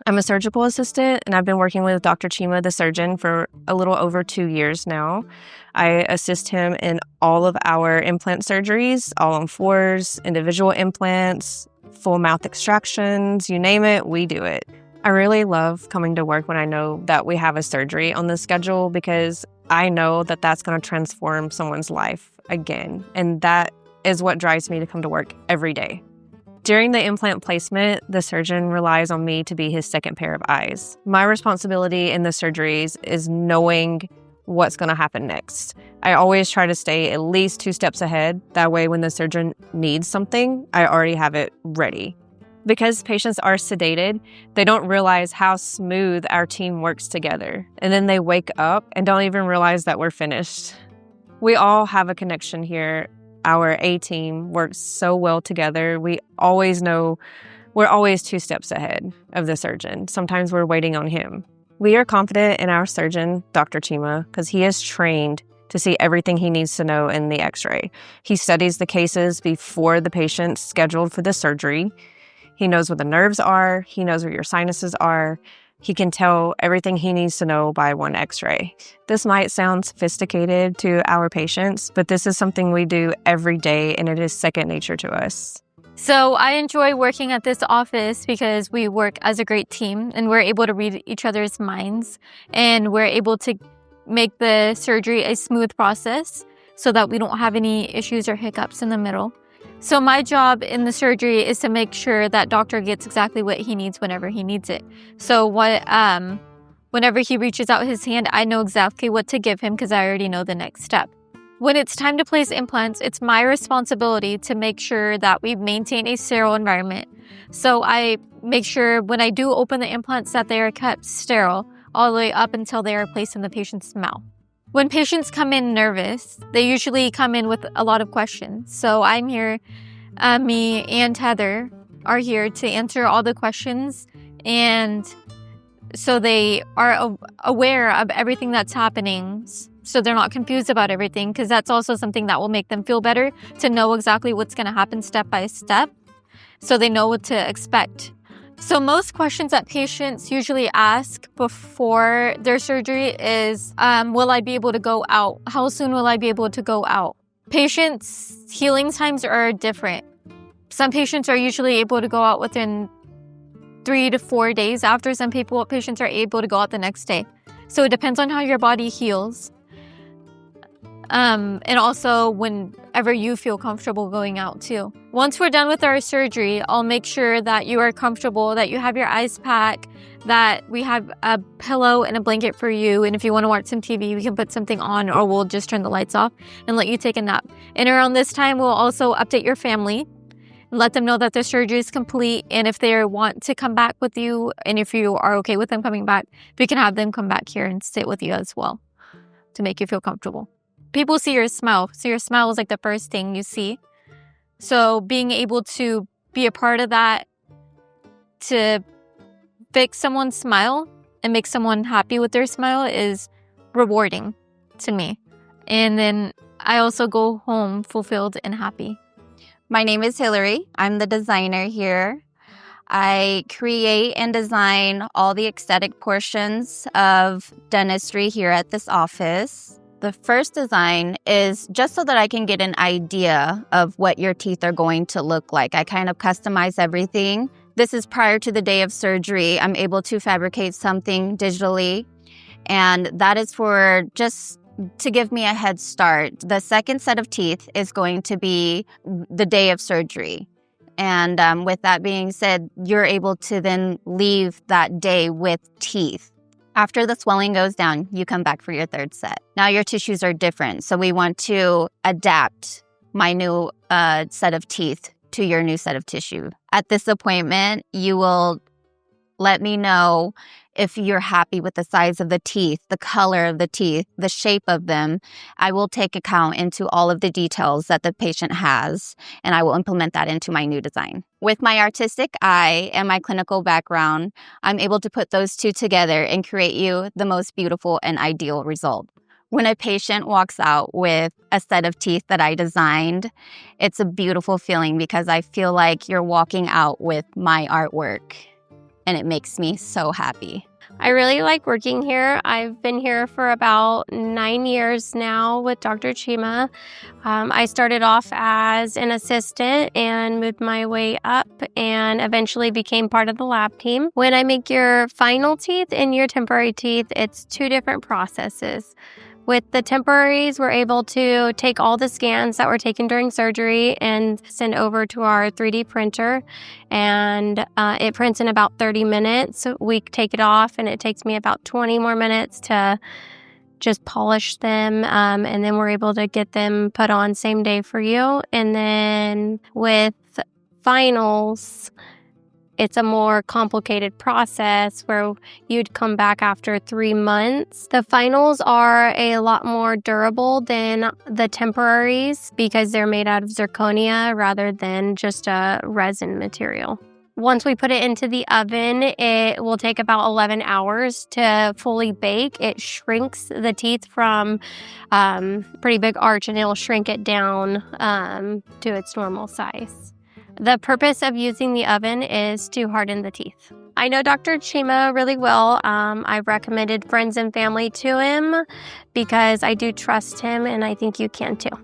I'm a surgical assistant, and I've been working with Dr.Cheema, the surgeon, for a little over 2 years now. I assist him in all of our implant surgeries, all-on-4s, individual implants, full mouth extractions, you name it, we do it. I really love coming to work when I know that we have a surgery on the schedule because I know that that's going to transform someone's life again, and that is what drives me to come to work every day. During the implant placement, the surgeon relies on me to be his second pair of eyes. My responsibility in the surgeries is knowing what's going to happen next. I always try to stay at least 2 steps ahead. That way, when the surgeon needs something, I already have it ready. Because patients are sedated, they don't realize how smooth our team works together. And then they wake up and don't even realize that we're finished. We all have a connection here. Our A-team works so well together. We always know we're always 2 steps ahead of the surgeon. Sometimes we're waiting on him. We are confident in our surgeon, Dr. Cheema, because he is trained to see everything he needs to know in the x-ray. He studies the cases before the patient's scheduled for the surgery. He knows where the nerves are. He knows where your sinuses are. He can tell everything he needs to know by one x-ray. This might sound sophisticated to our patients, but this is something we do every day, and it is second nature to us. So I enjoy working at this office because we work as a great team, and we're able to read each other's minds, and we're able to make the surgery a smooth process so that we don't have any issues or hiccups in the middle. So my job in the surgery is to make sure that doctor gets exactly what he needs whenever he needs it. So whenever he reaches out his hand, I know exactly what to give him because I already know the next step. When it's time to place implants, it's my responsibility to make sure that we maintain a sterile environment. So I make sure when I do open the implants that they are kept sterile all the way up until they are placed in the patient's mouth. When patients come in nervous, they usually come in with a lot of questions. So I'm here, me and Heather are here to answer all the questions. And so they are aware of everything that's happening. So they're not confused about everything, because that's also something that will make them feel better, to know exactly what's going to happen step by step. So they know what to expect. So most questions that patients usually ask before their surgery is, will I be able to go out? How soon will I be able to go out? Patients' healing times are different. Some patients are usually able to go out within 3 to 4 days after. Some patients are able to go out the next day. So it depends on how your body heals. And also whenever you feel comfortable going out too. Once we're done with our surgery, I'll make sure that you are comfortable, that you have your ice pack, that we have a pillow and a blanket for you. And if you want to watch some TV, we can put something on, or we'll just turn the lights off and let you take a nap. And around this time, we'll also update your family and let them know that the surgery is complete. And if they want to come back with you, and if you are okay with them coming back, we can have them come back here and sit with you as well to make you feel comfortable. People see your smile. So your smile is like the first thing you see. So being able to be a part of that, to fix someone's smile and make someone happy with their smile, is rewarding to me. And then I also go home fulfilled and happy. My name is Hillary. I'm the designer here. I create and design all the aesthetic portions of dentistry here at this office. The first design is just so that I can get an idea of what your teeth are going to look like. I kind of customize everything. This is prior to the day of surgery. I'm able to fabricate something digitally, and that is for just to give me a head start. The second set of teeth is going to be the day of surgery. And with that being said, you're able to then leave that day with teeth. After the swelling goes down, you come back for your third set. Now your tissues are different, so we want to adapt my new set of teeth to your new set of tissue. At this appointment, you will let me know if you're happy with the size of the teeth, the color of the teeth, the shape of them. I will take account into all of the details that the patient has, and I will implement that into my new design. With my artistic eye and my clinical background, I'm able to put those two together and create you the most beautiful and ideal result. When a patient walks out with a set of teeth that I designed, it's a beautiful feeling because I feel like you're walking out with my artwork. and it makes me so happy. I really like working here. I've been here for about 9 years now with Dr. Cheema. I started off as an assistant and moved my way up and eventually became part of the lab team. When I make your final teeth and your temporary teeth, it's 2 different processes. With the temporaries, we're able to take all the scans that were taken during surgery and send over to our 3D printer, and it prints in about 30 minutes. We take it off, and it takes me about 20 more minutes to just polish them, and then we're able to get them put on same day for you. And then with finals, it's a more complicated process where you'd come back after 3 months. The finals are a lot more durable than the temporaries because they're made out of zirconia rather than just a resin material. Once we put it into the oven, it will take about 11 hours to fully bake. It shrinks the teeth from pretty big arch, and it'll shrink it down to its normal size. The purpose of using the oven is to harden the teeth. I know Dr. Cheema really well. I've recommended friends and family to him because I do trust him, and I think you can too.